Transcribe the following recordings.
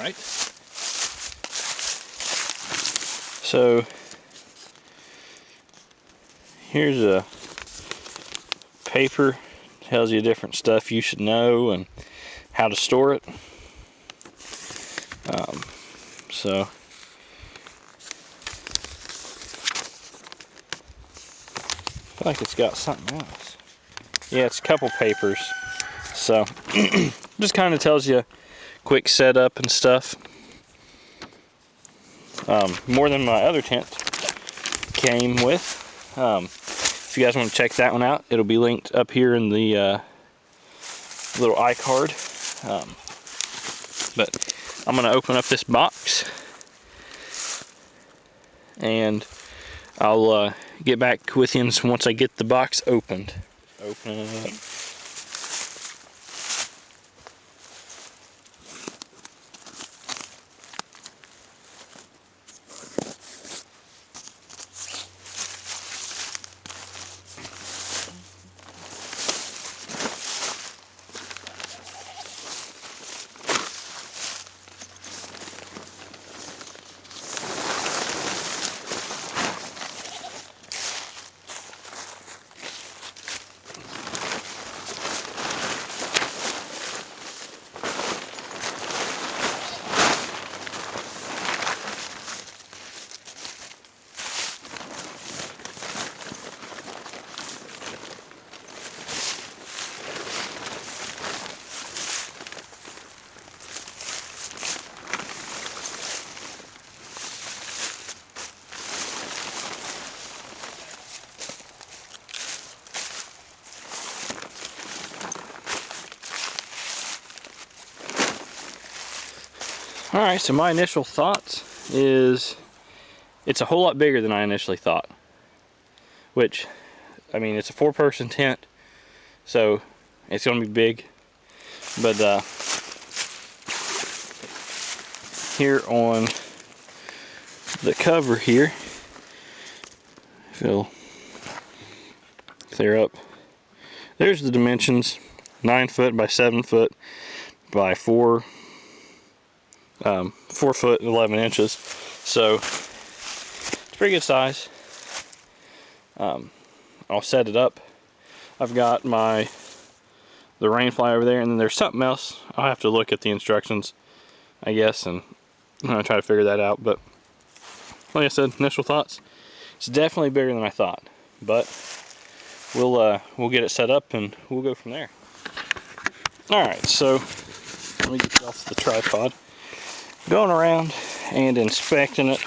Alright. So here's a paper, tells you different stuff you should know and how to store it. So I feel like it's got something else. Yeah, it's a couple papers. So just kind of tells you quick setup and stuff. More than my other tent came with. If you guys want to check that one out, it'll be linked up here in the little iCard. But I'm going to open up this box and I'll get back with you once I get the box opened. Open it up. Alright, so my initial thoughts is it's a whole lot bigger than I initially thought. Which, I mean, it's a 4-person tent, so it's going to be big. But here on the cover here, if it'll clear up, there's the dimensions: 9 foot by 7 foot by 4 foot 11 inches. So it's pretty good size. I'll set it up. I've got the rain fly over there, and then there's something else. I'll have to look at the instructions, I guess, and I'm gonna try to figure that out. But like I said, initial thoughts, it's definitely bigger than I thought, but we'll get it set up and we'll go from there. Alright, so let me get it off the tripod. Going around and inspecting it.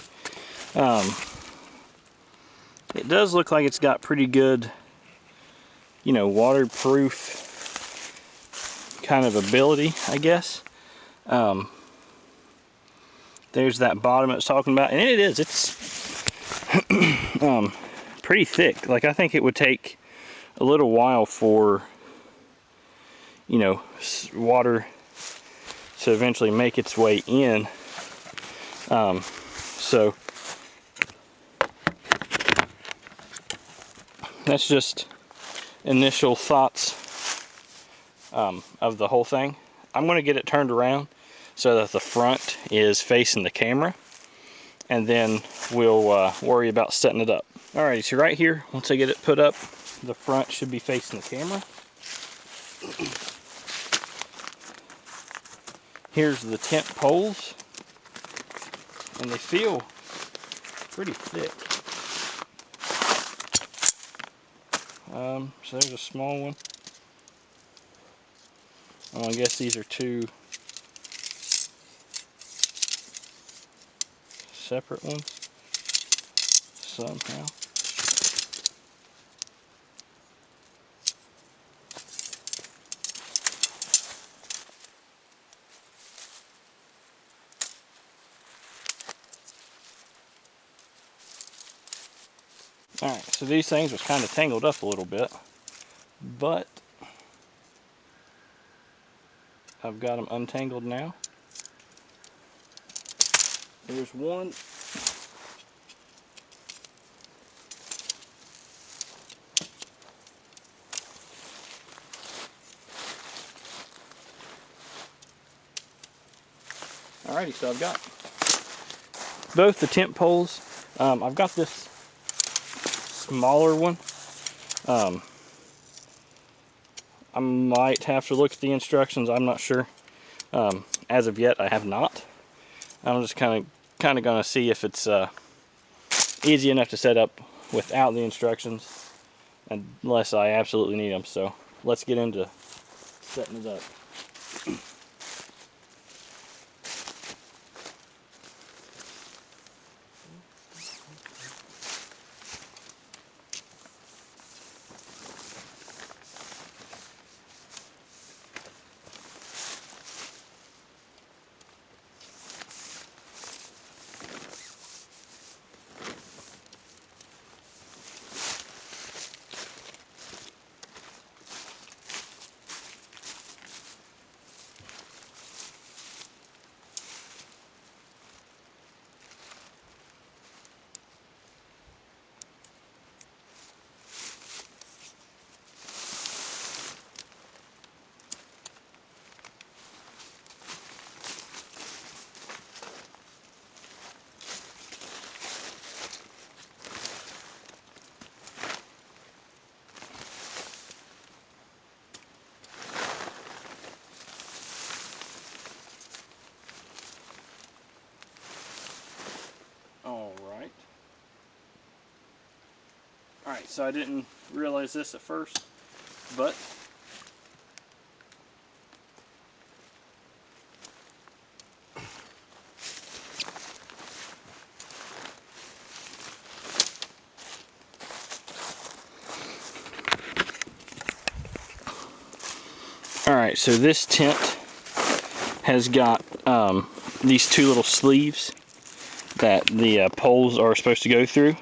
It does look like it's got pretty good, you know, waterproof kind of ability, I guess. There's that bottom it's talking about, and it is. It's pretty thick. Like, I think it would take a little while for, you know, water to eventually make its way in. So that's just initial thoughts of the whole thing. I'm going to get it turned around so that the front is facing the camera, and then we'll worry about setting it up. Alright, so right here, once I get it put up, the front should be facing the camera. Here's the tent poles, and they feel pretty thick. So there's a small one. I guess these are two separate ones somehow. Alright, so these things was kind of tangled up a little bit, but I've got them untangled now. There's one. Alrighty, so I've got both the tent poles. I've got this smaller one. I might have to look at the instructions. I'm not sure. As of yet, I have not. I'm just kind of gonna see if it's easy enough to set up without the instructions, unless I absolutely need them. So let's get into setting it up. Alright, so I didn't realize this at first, but alright, so this tent has got these two little sleeves that the poles are supposed to go through.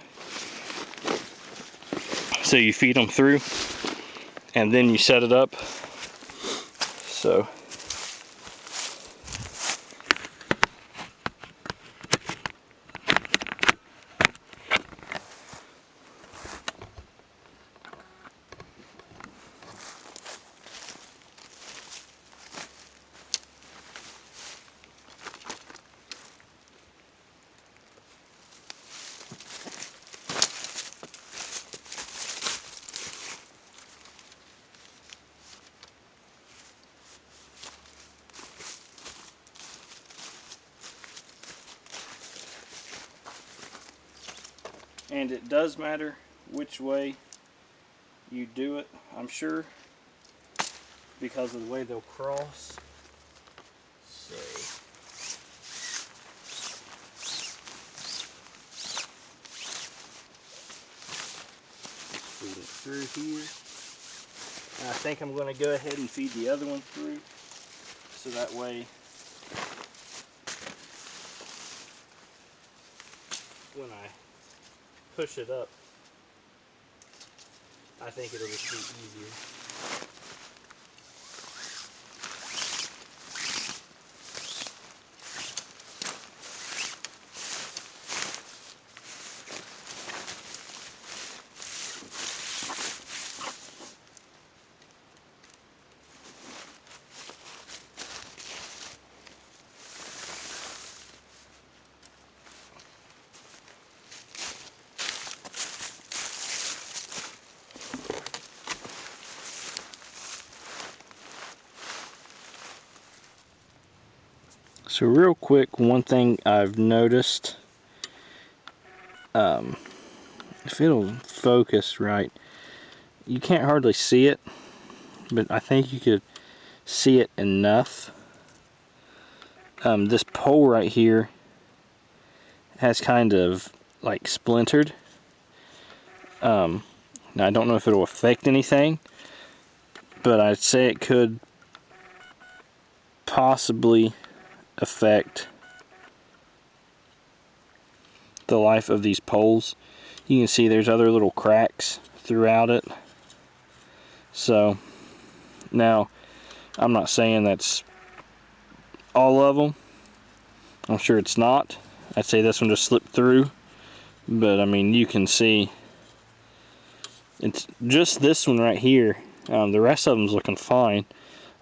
So you feed them through and then you set it up. So and it does matter which way you do it, I'm sure, because of the way they'll cross. So feed it through here. And I think I'm going to go ahead and feed the other one through, so that way when I push it up, I think it'll just be easier. So real quick, one thing I've noticed, if it'll focus right, you can't hardly see it, but I think you could see it enough. This pole right here has kind of like splintered. Now I don't know if it'll affect anything, but I'd say it could possibly affect the life of these poles. You can see there's other little cracks throughout it. So now I'm not saying that's all of them. I'm sure it's not. I'd say this one just slipped through, but I mean, you can see it's just this one right here. The rest of them's looking fine.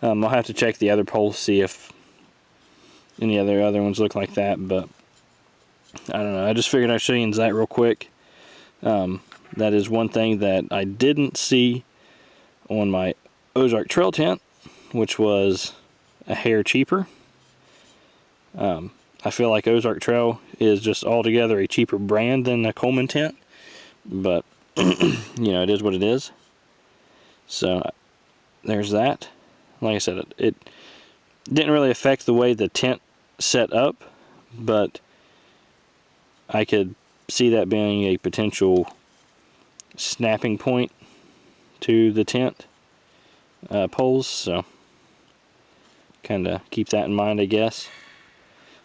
I'll have to check the other poles, see if any of the other ones look like that, but I don't know. I just figured I'd show you that real quick. That is one thing that I didn't see on my Ozark Trail tent, which was a hair cheaper. I feel like Ozark Trail is just altogether a cheaper brand than the Coleman tent, but you know, it is what it is. So there's that. Like I said, it didn't really affect the way the tent set up, but I could see that being a potential snapping point to the tent poles, so kind of keep that in mind, I guess.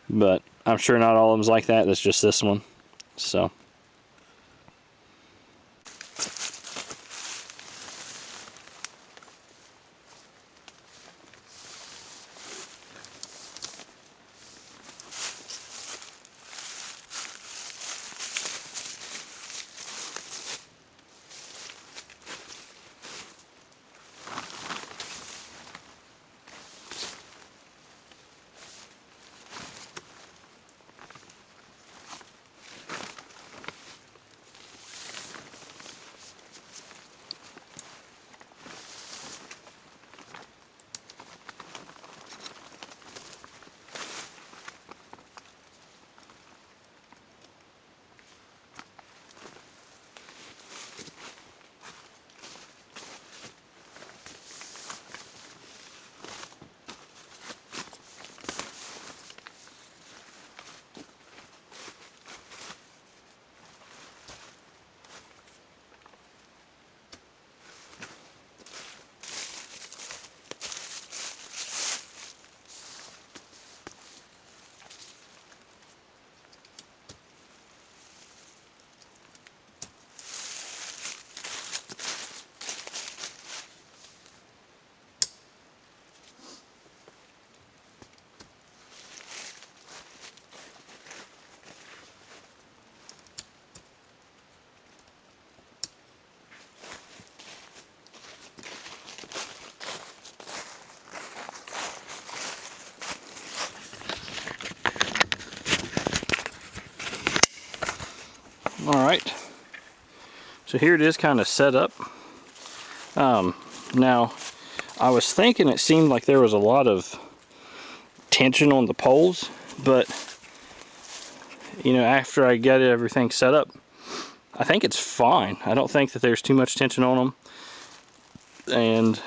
But I'm sure not all of them's like that. That's just this one. So alright, so here it is kind of set up. Now I was thinking it seemed like there was a lot of tension on the poles, but you know, after I get everything set up, I think it's fine. I don't think that there's too much tension on them, and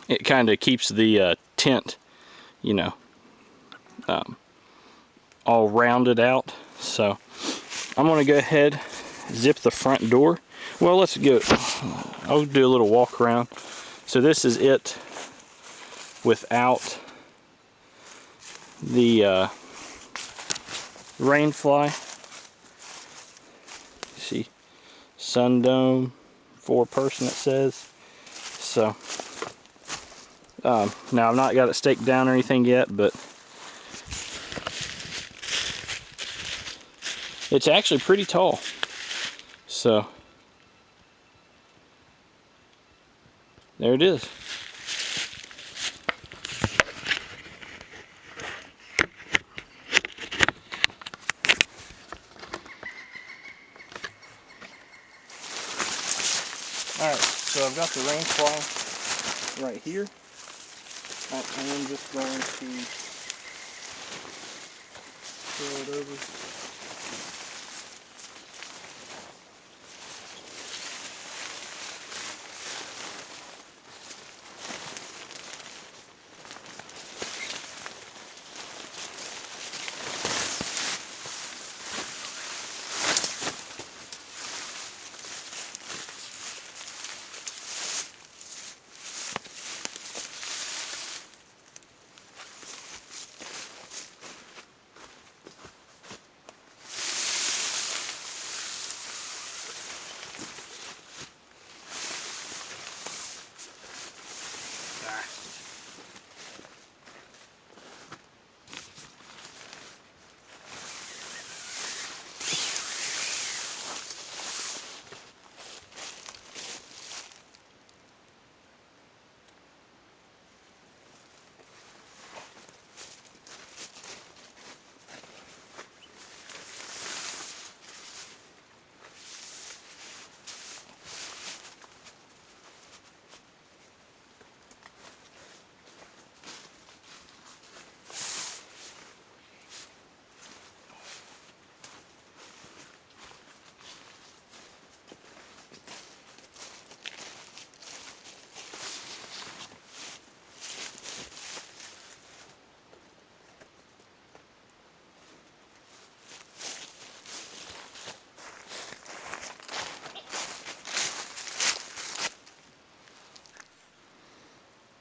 it kind of keeps the tent, you know, all rounded out. So I'm gonna go ahead, zip the front door. Well, let's go, I'll do a little walk around. So this is it without the rain fly. See, sun dome, 4-person it says. So now I've not got it staked down or anything yet, but it's actually pretty tall. So there it is. Alright, so I've got the rain fly right here. I am just going to throw it over.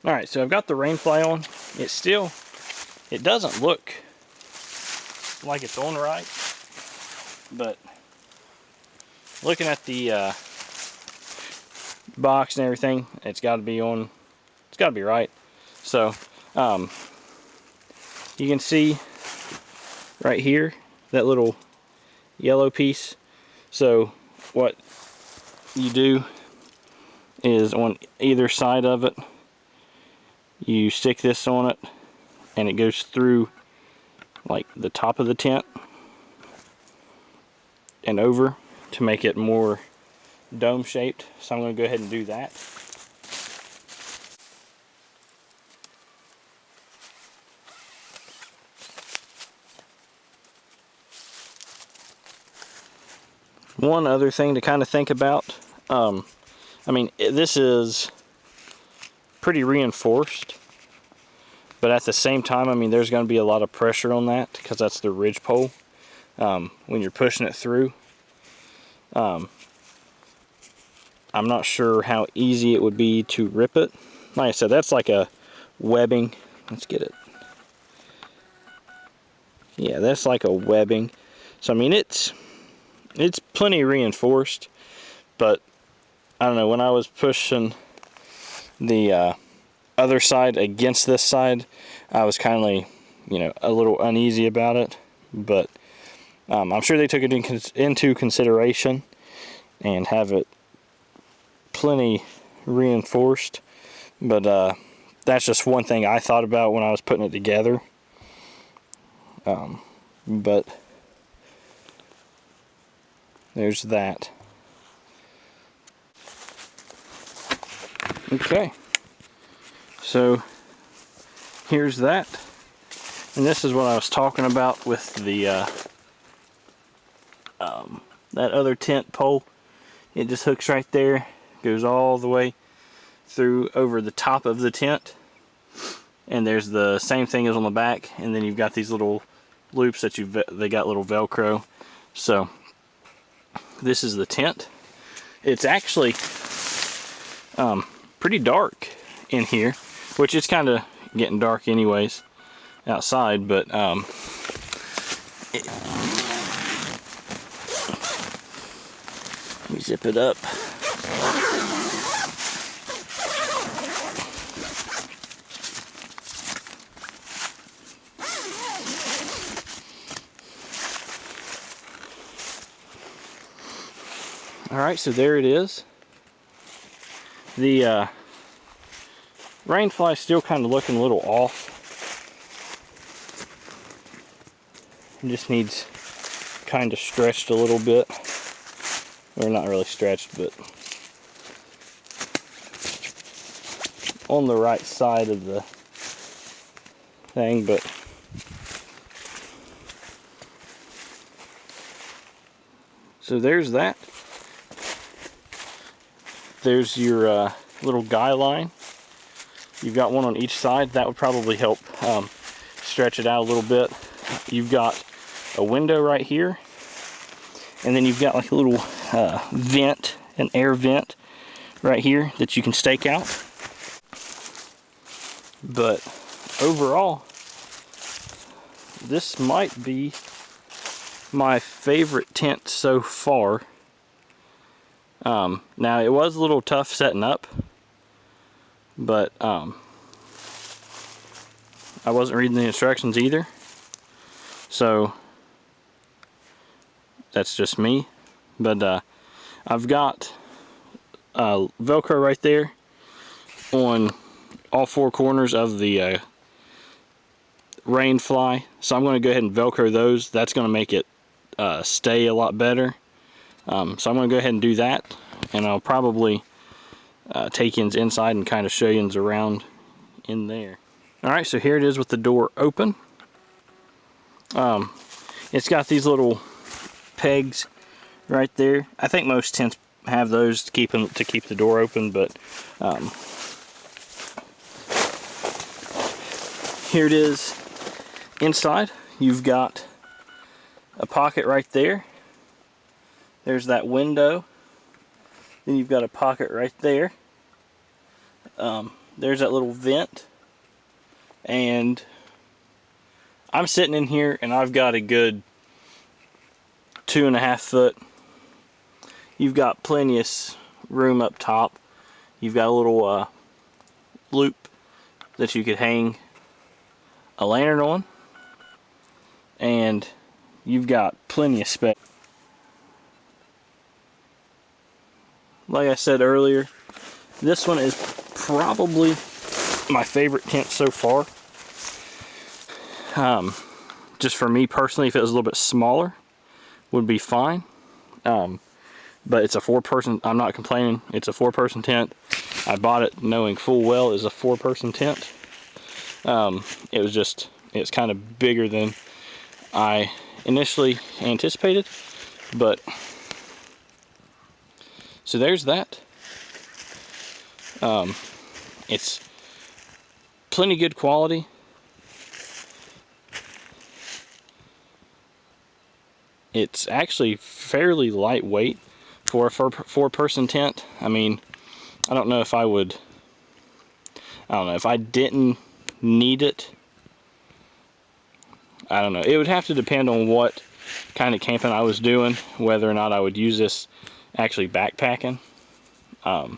Alright, so I've got the rain fly on. It doesn't look like it's on right, but looking at the box and everything, it's got to be on. It's got to be right. So you can see right here that little yellow piece. So what you do is on either side of it, you stick this on it, and it goes through like the top of the tent and over to make it more dome shaped. So I'm going to go ahead and do that. One other thing to kind of think about, I mean, this is pretty reinforced, but at the same time, I mean, there's going to be a lot of pressure on that because that's the ridge pole when you're pushing it through. I'm not sure how easy it would be to rip it. Like I said, that's like a webbing. Let's get it. Yeah, that's like a webbing. So I mean, it's plenty reinforced, but I don't know, when I was pushing the other side against this side, I was kind of, you know, a little uneasy about it, but I'm sure they took it into consideration and have it plenty reinforced. But that's just one thing I thought about when I was putting it together. But there's that. Okay, so here's that, and this is what I was talking about with the that other tent pole. It just hooks right there, goes all the way through over the top of the tent, and there's the same thing as on the back, and then you've got these little loops that they got little Velcro. So this is the tent. It's actually pretty dark in here, which is kind of getting dark anyways outside, but let me zip it up. Alright, so there it is. The rainfly is still kind of looking a little off. It just needs kind of stretched a little bit. Or not really stretched, but on the right side of the thing. But so there's that. There's your little guy line. You've got one on each side. That would probably help stretch it out a little bit. You've got a window right here, and then you've got like a little vent, an air vent right here that you can stake out. But overall, this might be my favorite tent so far. Now it was a little tough setting up, but I wasn't reading the instructions either, so that's just me. But I've got Velcro right there on all four corners of the rain fly, so I'm going to go ahead and Velcro those. That's going to make it stay a lot better. So I'm going to go ahead and do that, and I'll probably take you inside and kind of show you around in there. Alright, so here it is with the door open. It's got these little pegs right there. I think most tents have those to keep the door open, but here it is inside. You've got a pocket right there. There's that window. Then you've got a pocket right there. there's that little vent, and I'm sitting in here and I've got a good 2.5 foot. You've got plenty of room up top. You've got a little loop that you could hang a lantern on, and you've got plenty of space. Like I said earlier, this one is probably my favorite tent so far. Just for me personally, if it was a little bit smaller, would be fine. But it's a 4-person, I'm not complaining, it's a 4-person tent. I bought it knowing full well it was a 4-person tent. It's kind of bigger than I initially anticipated, but so there's that. It's plenty good quality. It's actually fairly lightweight for a 4-person tent. I mean, I don't know if I didn't need it. I don't know. It would have to depend on what kind of camping I was doing, whether or not I would use this actually backpacking. But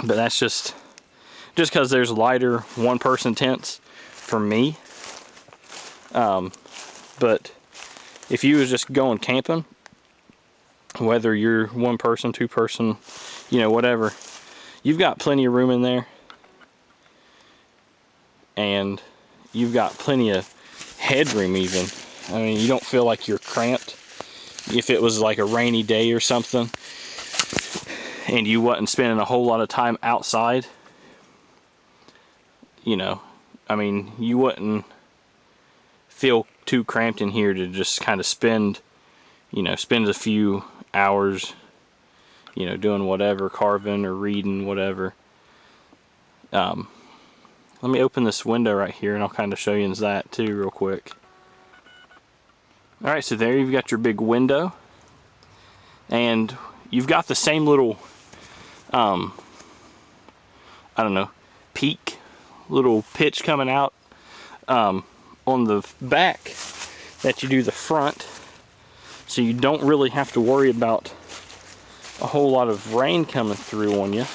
that's just because there's lighter 1-person tents for me. But if you was just going camping, whether you're 1-person, 2-person, whatever, you've got plenty of room in there, and you've got plenty of headroom even. I mean, you don't feel like you're cramped. If it was like a rainy day or something and you wasn't spending a whole lot of time outside, I mean, you wouldn't feel too cramped in here to just kind of spend a few hours, doing whatever, carving or reading, whatever. Let me open this window right here and I'll kind of show you that too real quick. Alright, so there you've got your big window, and you've got the same little I don't know, peak, little pitch coming out on the back that you do the front, so you don't really have to worry about a whole lot of rain coming through on you.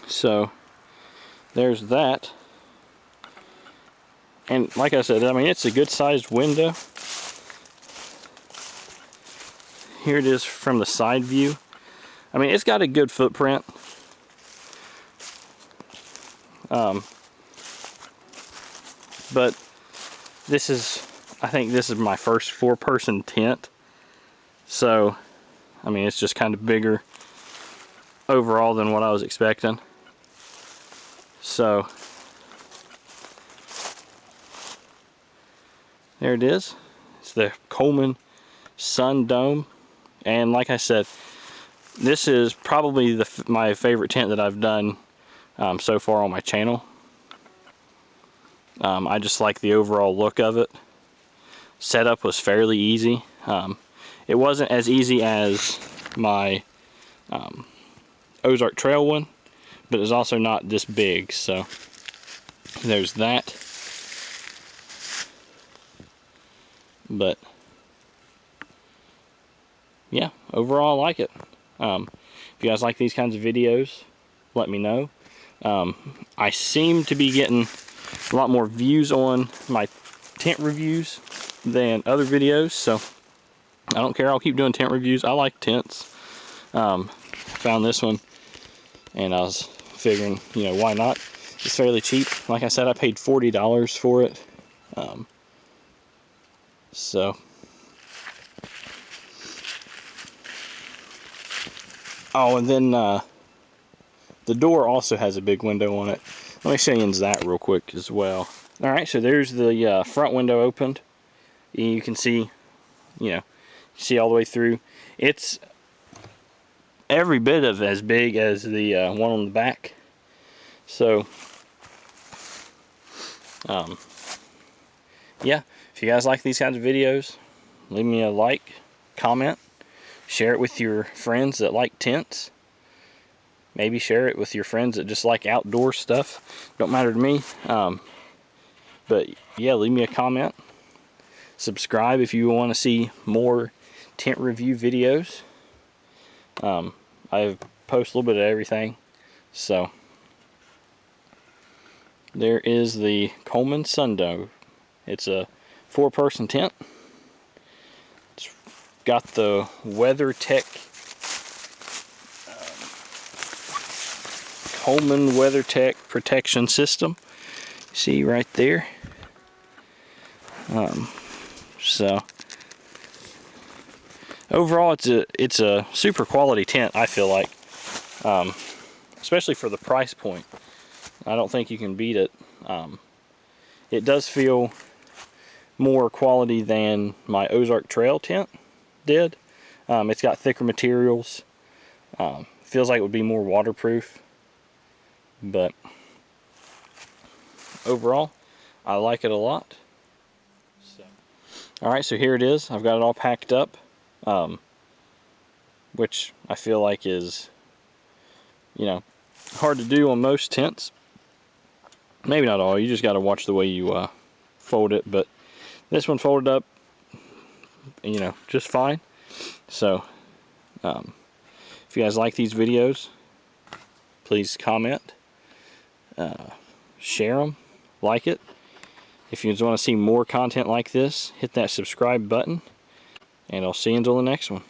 So there's that. And like I said, I mean, it's a good sized window. Here it is from the side view. I mean, it's got a good footprint. But I think this is my first 4-person tent. So, I mean, it's just kind of bigger overall than what I was expecting. So, there it is. It's the Coleman Sun Dome. And like I said, this is probably my favorite tent that I've done so far on my channel. I just like the overall look of it. Setup was fairly easy. It wasn't as easy as my Ozark Trail one, but it's also not this big, so there's that. But yeah, overall I like it. If you guys like these kinds of videos, let me know. I seem to be getting a lot more views on my tent reviews than other videos, so I don't care. I'll keep doing tent reviews. I like tents. Found this one and I was figuring, why not? It's fairly cheap. Like I said, I paid $40 for it. So oh, and then the door also has a big window on it. Let me show you that real quick as well. Alright, so there's the front window opened. You can see, see all the way through. It's every bit of as big as the one on the back. So, yeah, if you guys like these kinds of videos, leave me a like, comment, Share it with your friends that like tents. Maybe share it with your friends that just like outdoor stuff. Don't matter to me. But yeah, leave me a comment. Subscribe if you want to see more tent review videos. I post a little bit of everything. So there is the Coleman Sundog. It's a 4-person tent. It's got the WeatherTech Coleman WeatherTech protection system. See right there. So overall, it's a super quality tent. I feel like, especially for the price point. I don't think you can beat it. It does feel more quality than my Ozark Trail tent did. It's got thicker materials. Feels like it would be more waterproof. But overall, I like it a lot. Alright, so here it is. I've got it all packed up. Which I feel like is, hard to do on most tents. Maybe not all, you just got to watch the way you fold it, but this one folded up, just fine. So, if you guys like these videos, please comment, share them, like it. If you just want to see more content like this, hit that subscribe button, and I'll see you until the next one.